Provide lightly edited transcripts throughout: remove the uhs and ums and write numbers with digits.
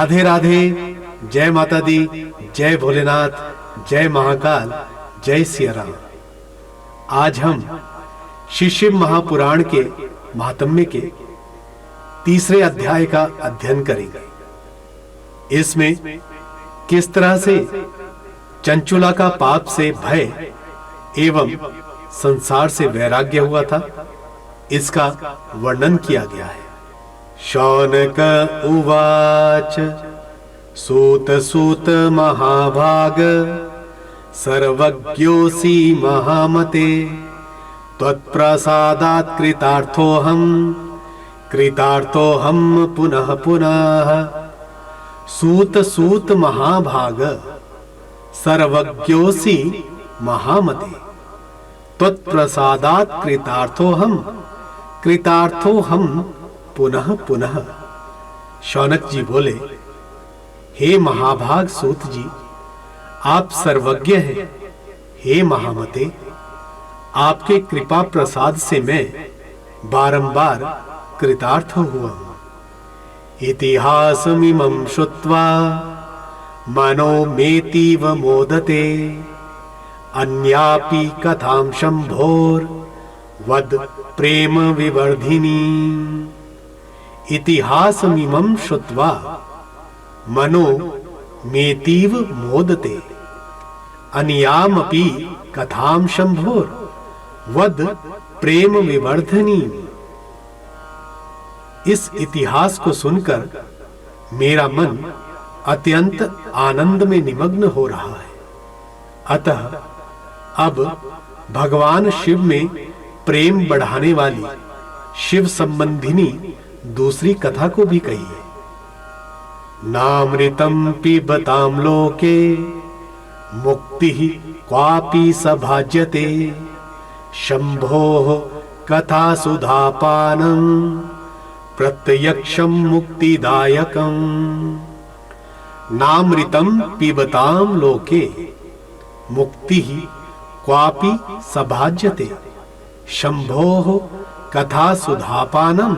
राधे राधे, जय माता दी, जय भोलेनाथ, जय महाकाल, जय सिया राम। आज हम श्री शिव महापुराण के महात्म्य के तीसरे अध्याय का अध्ययन करेंगे। इसमें किस तरह से चंचुला का पाप से भय एवं संसार से वैराग्य हुआ था, इसका वर्णन किया गया है। शौनक उवाच सूत सूत महाभाग सर्वज्ञोऽसि महामते त्वत्प्रसादात् कृतार्थोऽहम् पुनः पुनः। सूत सूत महाभाग सर्वज्ञोऽसि महामते त्वत्प्रसादात् कृतार्थोऽहम् पुनः पुनः। शौनक जी बोले, हे महाभाग सूत जी, आप सर्वज्ञ हैं। हे महामते, आपके कृपा प्रसाद से मैं बारंबार कृतार्थ हुआ हूं। इतिहासमिमं श्रुत्वा मनो मेतीव मोदते अन्यापि कथां शंभोर वद प्रेम विवर्धिनी। इतिहासमिमं श्रुत्वा मनो मेतीव मोदते अन्यामपि कथां शंभोर वद प्रेम विवर्धनी। इस इतिहास को सुनकर मेरा मन अत्यंत आनंद में निमग्न हो रहा है। अतः अब भगवान शिव में प्रेम बढ़ाने वाली शिव संबंधिनी दूसरी कथा को भी कहिए। नामृतं पिबतां लोके मुक्तिः क्वापि सभाज्यते शंभोः कथा सुधापानं प्रत्यक्षं मुक्तिदायकम्। नामृतं पिबतां लोके मुक्तिः क्वापि सभाज्यते शंभोः कथा सुधापानं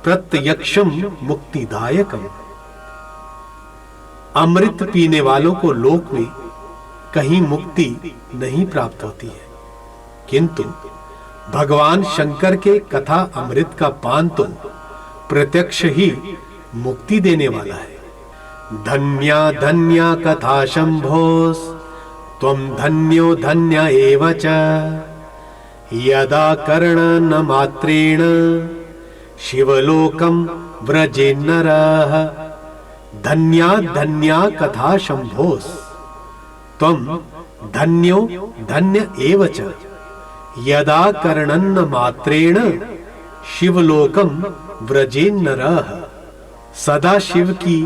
प्रत्यक्षं मुक्तिदायकम्। अमृत पीने वालों को लोक में कहीं मुक्ति नहीं प्राप्त होती है, किंतु भगवान शंकर के कथा अमृत का पान तो प्रत्यक्ष ही मुक्ति देने वाला है। धन्या धन्या कथा शंभोस् त्वं धन्यो धन्य एव च यदा कर्णन मात्रेण शिवलोकं व्रजेन्नरः। धन्या धन्या कथा शंभोस् त्वं धन्यो धन्य एव च यदा कर्णन मात्रेण शिवलोकं व्रजेन्नरः। सदा शिव की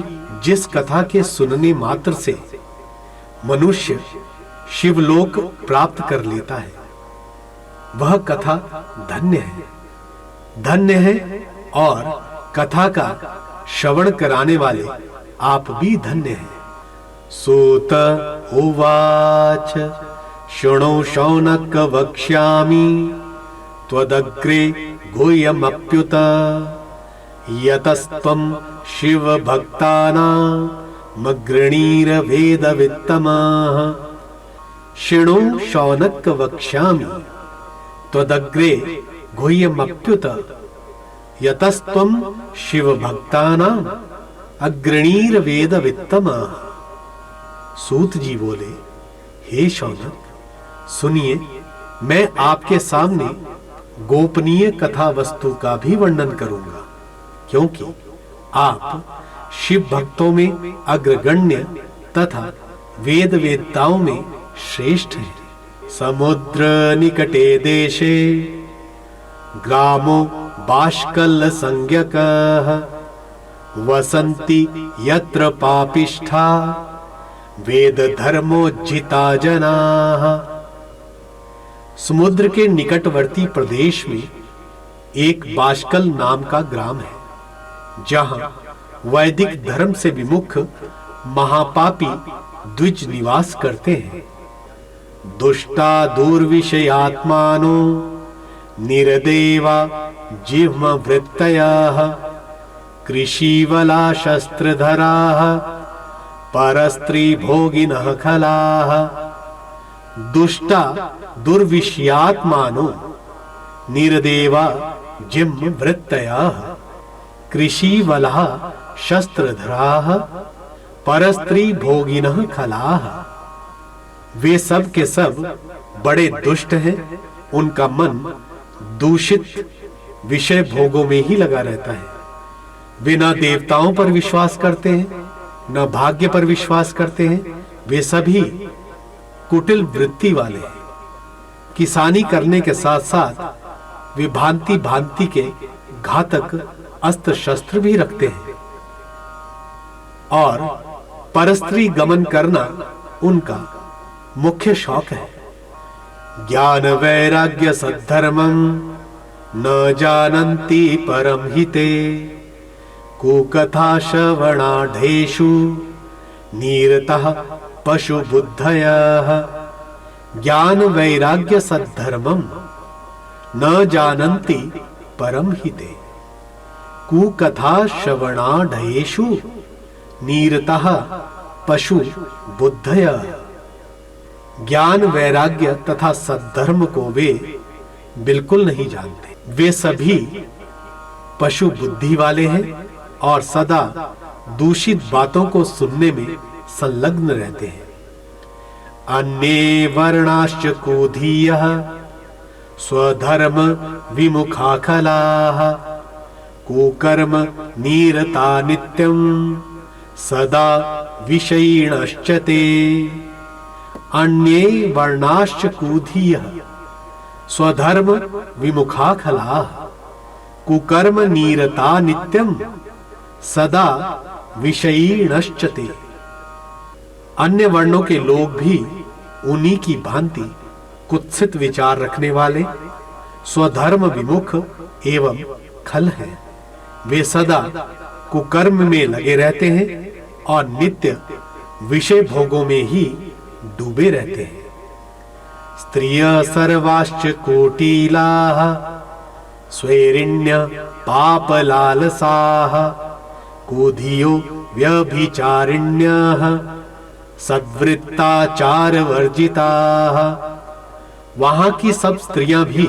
जिस कथा के सुनने मात्र से मनुष्य शिवलोक प्राप्त कर लेता है, वह कथा धन्य है। धन्य है और कथा का श्रवण कराने वाले आप भी धन्य हैं। सूत उवाच शृणु शौनक वक्ष्यामि त्वदग्रे गुह्यमप्युत यतस्त्वं शिव भक्तानामग्रणीरभेदवित्तमः। शृणु शौनक वक्ष्यामि त्वदग्रे गुह्यमप्युत यतस्त्वं शिव भक्तानां अग्रणीरवेदवित्तमः। सूत जी बोले, हे शौनक, सुनिए, मैं आपके सामने गोपनीय कथा वस्तु का भी वर्णन करूंगा, क्योंकि आप शिव भक्तों में अग्रगण्य तथा वेद वेदताओं में श्रेष्ठ हैं। समुद्र निकटे देशे ग्रामो बाष्कल संज्ञकः वसन्ति यत्र पापिष्ठा वेद धर्मोज्झिता जनाः। समुद्र के निकटवर्ती प्रदेश में एक बाष्कल नाम का ग्राम है, जहां वैदिक धर्म से विमुख महापापी द्विज निवास करते हैं। दुष्टा दुर्विषयात्मानो निर्देवा जिह्म वृत्तयः कृषीवला शस्त्रधराः परस्त्री भोगिनः खलाः दुष्टा दुर्विषयात्मानो निर्देवा जिम वृत्तयाः कृषीवलाः शस्त्रधराः परस्त्री भोगिनः खलाः। वे सब के सब बड़े दुष्ट हैं, उनका मन दूषित विषय भोगों में ही लगा रहता है। वे न देवताओं पर विश्वास करते हैं, न भाग्य पर विश्वास करते हैं। वे सभी कुटिल वृत्ति वाले हैं। किसानी करने के साथ साथ वे भांति भांति के घातक अस्त्र शस्त्र भी रखते हैं और परस्त्री गमन करना उनका मुख्य शौक है। ज्ञान वैराग्य सद्धर्मं न जानन्ति परम हिते कुकथा श्रवणाढेषु निरतः पशु बुद्धयः। ज्ञान वैराग्य सद्धर्मं न जानन्ति परम हिते कुकथा श्रवणाढेषु निरतः पशु बुद्धयः। ज्ञान वैराग्य तथा सद्धर्म को वे बिल्कुल नहीं जानते। वे सभी पशु बुद्धि वाले हैं और सदा दूषित बातों को सुनने में संलग्न रहते हैं। अन्ये वर्णाश्च कोधीयः स्वधर्म विमुखा खलाः कुकर्म निरता नित्यं सदा विषयिणश्च ते। अन्ये वर्णाश्च कोधीयः स्वधर्म विमुखा खलाः कुकर्म निरता नित्यं सदा विषयिणश्च ते। अन्य वर्णों के लोग भी उन्हीं की भांति कुत्सित विचार रखने वाले, स्वधर्म विमुख एवं खल हैं। वे सदा कुकर्म में लगे रहते हैं और नित्य विषय भोगों में ही डूबे रहते हैं। स्त्रियः सर्वाश्च कोटिलाः स्वैरिण्य पापलालसाः कोधियो व्यभिचारिण्यः सद्वृत्ताचारवर्जिताः। वहां की सब स्त्रियां भी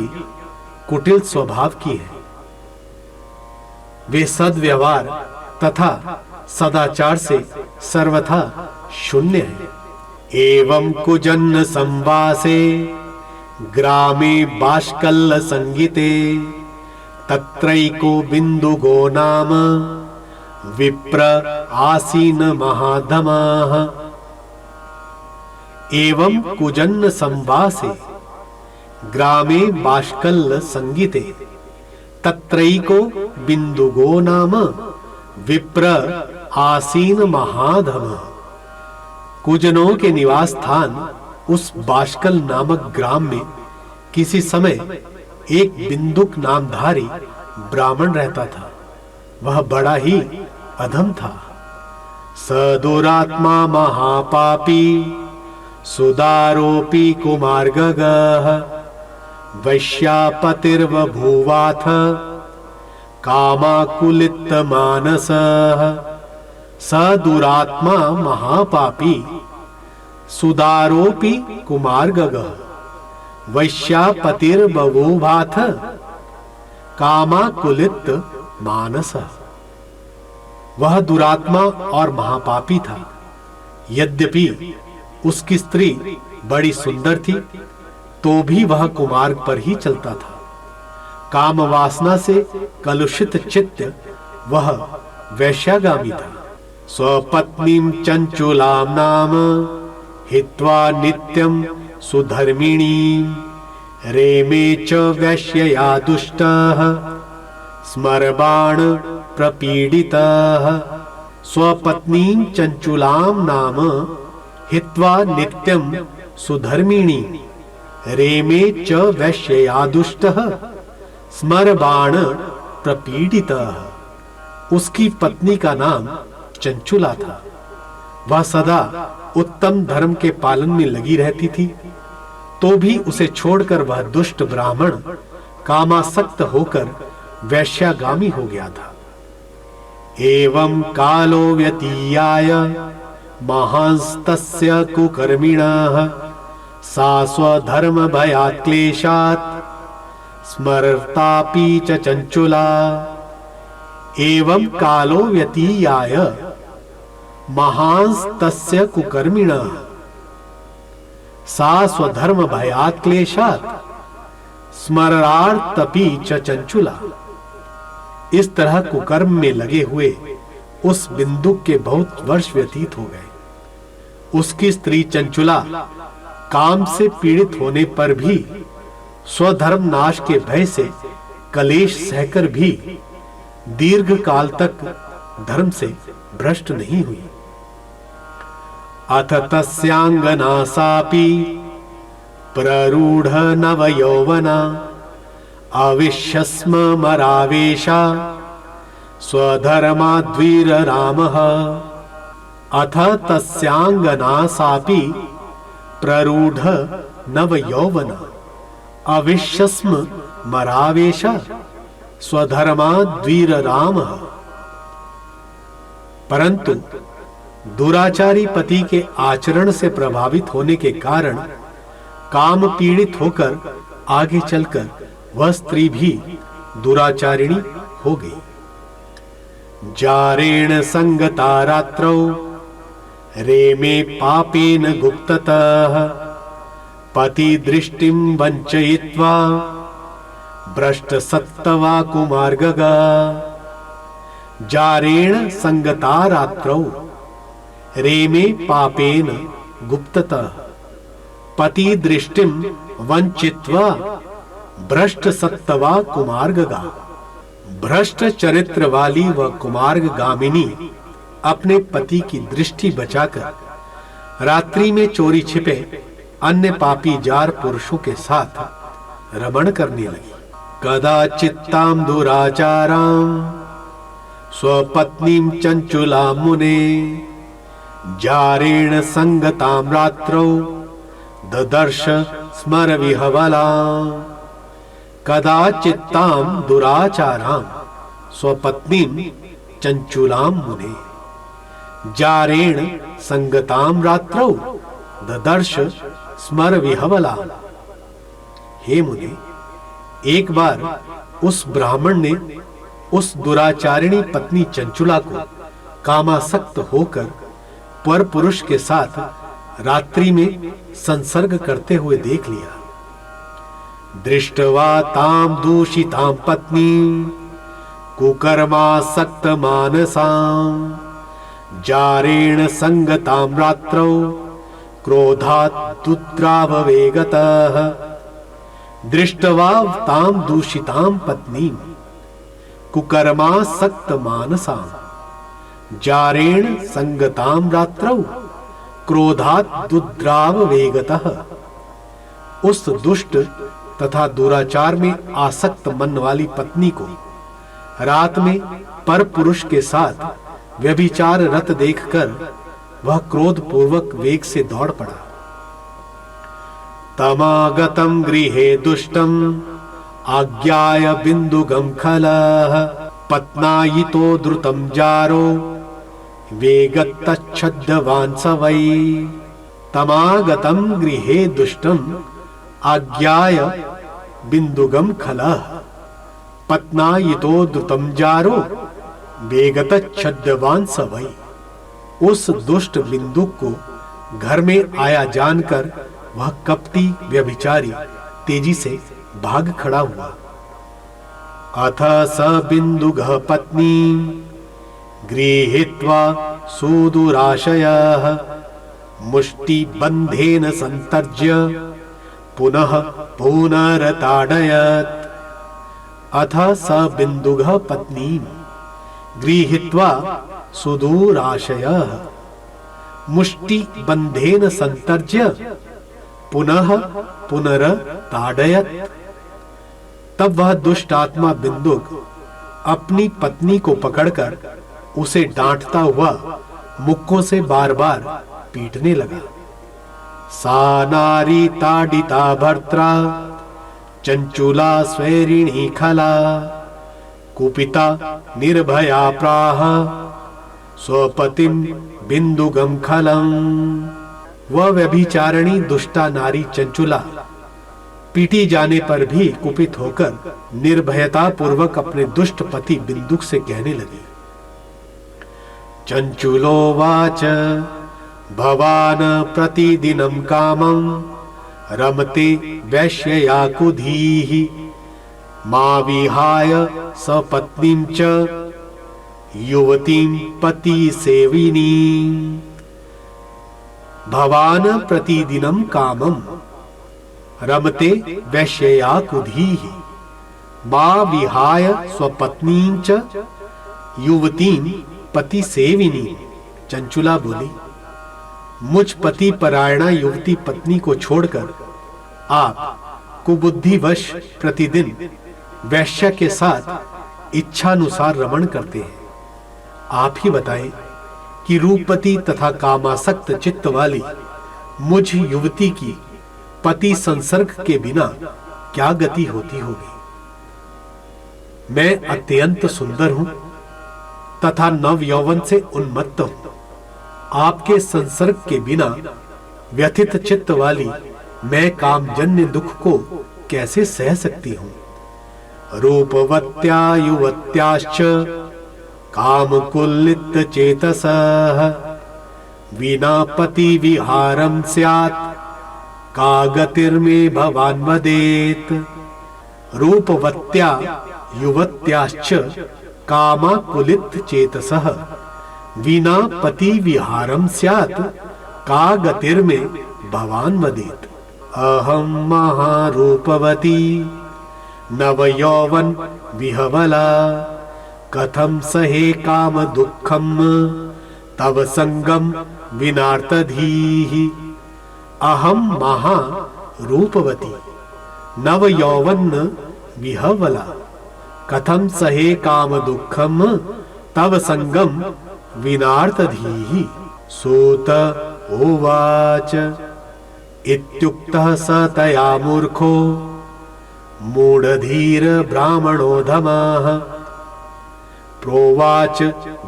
कुटिल स्वभाव की हैं। वे सद्व्यवहार तथा सदाचार से सर्वथा शून्य हैं। एवं कुजन्न संवासे ग्रामे बाष्कल्ल संगीते तत्रैको बिन्दुगो नाम विप्र आसीन महाधमाः। एवं कुजन्न संवासे ग्रामे बाष्कल्ल संगीते तत्रैको बिन्दुगो नाम विप्र आसीन महाधमाः। कुजनों के निवास स्थान उस बाष्कल नामक ग्राम में किसी समय एक बिंदुक नामधारी ब्राह्मण रहता था। वह बड़ा ही अधम था। स दुरात्मा महापापी सुदारोपी कुमार्गगः वैश्यापतिर्बभूवाथ कामाकुलित मानसः। स दुरात्मा महापापी सुदारोपी कुमार्गगः वैश्यापतिर्बभूवाथ कामाकुलित मानसः। वह दुरात्मा और महापापी था। यद्यपि उसकी स्त्री बड़ी सुंदर थी तो भी वह कुमार्ग पर ही चलता था। काम वासना से कलुषित चित्त वह वैश्यागामी था। स्वपत्नीं चंचुलां नाम हित्वा नित्यं सुधर्मिणीं रेमे च वैश्यया दुष्टः स्मरबाण प्रपीडितः। स्वपत्नीं चंचुलां नाम हित्वा नित्यं सुधर्मिणीं रेमे च वैश्यया दुष्टः स्मरबाण प्रपीडितः। उसकी पत्नी का नाम चंचुला था। वह सदा उत्तम धर्म के पालन में लगी रहती थी, तो भी उसे छोड़कर वह दुष्ट ब्राह्मण कामासक्त होकर वैश्यागामी हो गया था। एवं कालो व्यतीयाय महांस्तस्य कुकर्मिणः सा स्वधर्म भयात् क्लेशात् स्मरतापि च चंचुला। एवं कालो व्यतीयाय महांस्तस्य कुकर्मिणः सा स्वधर्म भयात् क्लेशात् स्मरणार्थपि च चंचुला। इस तरह कुकर्म में लगे हुए उस बिंदु के बहुत वर्ष व्यतीत हो गए। उसकी स्त्री चंचुला काम से पीड़ित होने पर भी स्वधर्म नाश के भय से कलेश सहकर भी दीर्घ काल तक धर्म से भ्रष्ट नहीं हुई। अथ तस्यांगना सापि प्ररूढ़ नव यौवना अविश्यस्म मरावेशा स्वधर्माद्वीर रामः। अथ तस्यांगना सापि प्ररूढ़ नव यौवना अविश्यस्म मरावेशा स्वधर्माद्वीर रामः। परंतु दुराचारी पति के आचरण से प्रभावित होने के कारण काम पीड़ित होकर आगे चलकर वह स्त्री भी दुराचारिणी हो गई। जारेण संगता रात्रौ रेमे पापेन गुप्ततः पति दृष्टिं वंचयित्वा भ्रष्ट सत्तवा कुमार्गगा। जारेण संगता रात्रौ रेमे पापेन गुप्ततः पति दृष्टिं वंचित्वा भ्रष्ट सत्तवा कुमार्गगा। भ्रष्ट चरित्र वाली व कुमार्गगामिनी अपने पति की दृष्टि बचाकर रात्रि में चोरी छिपे अन्य पापी जार पुरुषों के साथ रमण करने लगी। कदाचित्तां दुराचारां स्वपत्नीं चंचुलां मुने जारेण संगतां रात्रौ ददर्श स्मर विहवला। कदाचित्तां दुराचारां स्वपत्नीं चंचुलां मुने जारेण संगतां रात्रौ ददर्श स्मर विहवला। हे मुने, एक बार उस ब्राह्मण ने उस दुराचारिणी पत्नी चंचुला को कामासक्त होकर पर पुरुष के साथ रात्रि में संसर्ग करते हुए देख लिया। दृष्टवा ताम दूषितां पत्नी कुकर्मासक्त मानसां जारेण संगतां रात्रौ क्रोधात् दुद्राववेगतः। दृष्टवा तां दूषितां पत्नीं कुकर्मासक्त मानसां जारेण संगतां रात्रौ क्रोधात् दुद्राववेगतः। उस दुष्ट तथा दुराचार में आसक्त मन वाली पत्नी को रात में पर पुरुष के साथ व्यभिचार रत देखकर वह क्रोध पूर्वक वेग से दौड़ पड़ा। तमागतम गृहे दुष्टम आज्ञाय बिंदुगम खलः पत्नायितो द्रुतम जारो वेगतच्छद्दवान् स वै। तमागतम गृहे दुष्टम आज्ञाय बिंदुगम खलः पत्नायितो द्रुतम जारो वेगतच्छद्दवान् स वै। उस दुष्ट बिंदुक को घर में आया जानकर वह कपटी व्यभिचारी तेजी से भाग खड़ा हुआ। अथ स बिंदुगः पत्नी गृहीत्वा सुदुराशयः मुष्टिबन्धेन संतर्ज्य पुनः पुनरताडयत्। अथ स बिंदुगः पत्नी गृहीत्वा सुदूराशयः मुष्टिबन्धेन संतर्ज्य पुनः पुनरताडयत्। तब वह दुष्ट आत्मा बिंदुक अपनी पत्नी को पकड़कर उसे डांटता हुआ मुक्कों से बार बार पीटने लगा। सा नारी ताडिता भर्त्रा चंचुला स्वैरिणी खला कुपिता निर्भया प्राह स्वपतिम बिंदुगम खलम। वह व्यभिचारिणी दुष्टा नारी चंचुला पीटी जाने पर भी कुपित होकर निर्भयता पूर्वक अपने दुष्ट पति बिंदुक से कहने लगी। चंचुलोवाच भवान प्रतिदिनं कामं रमते वैश्यया कुधीः मा विहाय सपत्नीं च युवतीं पति सेविनी। भवान प्रतिदिनं कामं रमते वैश्यया कुधीः मा विहाय स्वपत्नीं च युवतीं पति सेविनी। चंचुला बोली, मुझ पति परायणा युवती पत्नी को छोड़कर आप कुबुद्धिवश प्रतिदिन वैश्य के साथ इच्छानुसार रमण करते हैं। आप ही बताएं कि रूपवती तथा कामासक्त चित्त वाली मुझ युवती की पति संसर्ग के बिना क्या गति होती होगी। मैं अत्यंत सुंदर हूं तथा नव यौवन से उन्मत्त हूं। आपके संसर्ग के बिना व्यथित चित्त वाली मैं कामजन्य दुख को कैसे सह सकती हूं। रूपवत्या युवत्याश्च कामकुलित चेतसः विना पति विहारं स्यात् का गतिर्मे भवान् वदेत्। रूपवत्या युवत्याश्च कामाकुलित चेतसः विना पति विहारं स्यात् का गतिर्मे भवान् वदेत्। अहं महारूपवती नवयौवन विहवला कथं सहे काम दुःखं तव संगम विनार्तधीः। अहं महारूपवती नवयौवन विहवला कथं सहे काम दुःखं तव संगम विनार्तधीः। सूत उवाच इत्युक्तः स तया मूर्खो मूढधीर ब्राह्मणो धमः प्रोवाच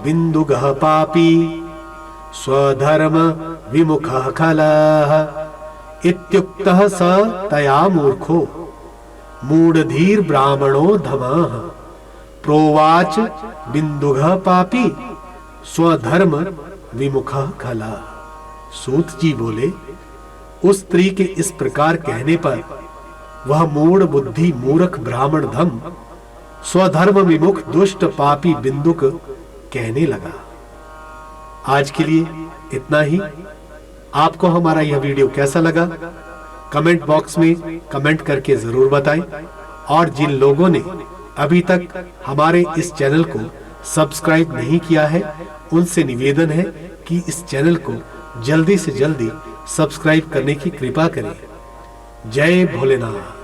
बिन्दुगः पापी स्वधर्म विमुखः खलः। इत्युक्तः स तया मूर्खो मूढधीर ब्राह्मणो धमः प्रोवाच बिन्दुगः पापी स्वधर्म विमुखः खलः। सूत जी बोले, उस स्त्री के इस प्रकार कहने पर वह मूढ़ बुद्धि मूर्ख ब्राह्मण धम स्वधर्म विमुख दुष्ट पापी बिंदुक कहने लगा। आज के लिए इतना ही। आपको हमारा यह वीडियो कैसा लगा कमेंट बॉक्स में कमेंट करके जरूर बताएं। और जिन लोगों ने अभी तक हमारे इस चैनल को सब्सक्राइब नहीं किया है उनसे निवेदन है कि इस चैनल को जल्दी से जल्दी सब्सक्राइब करने की कृपा करें। जय भोलेनाथ।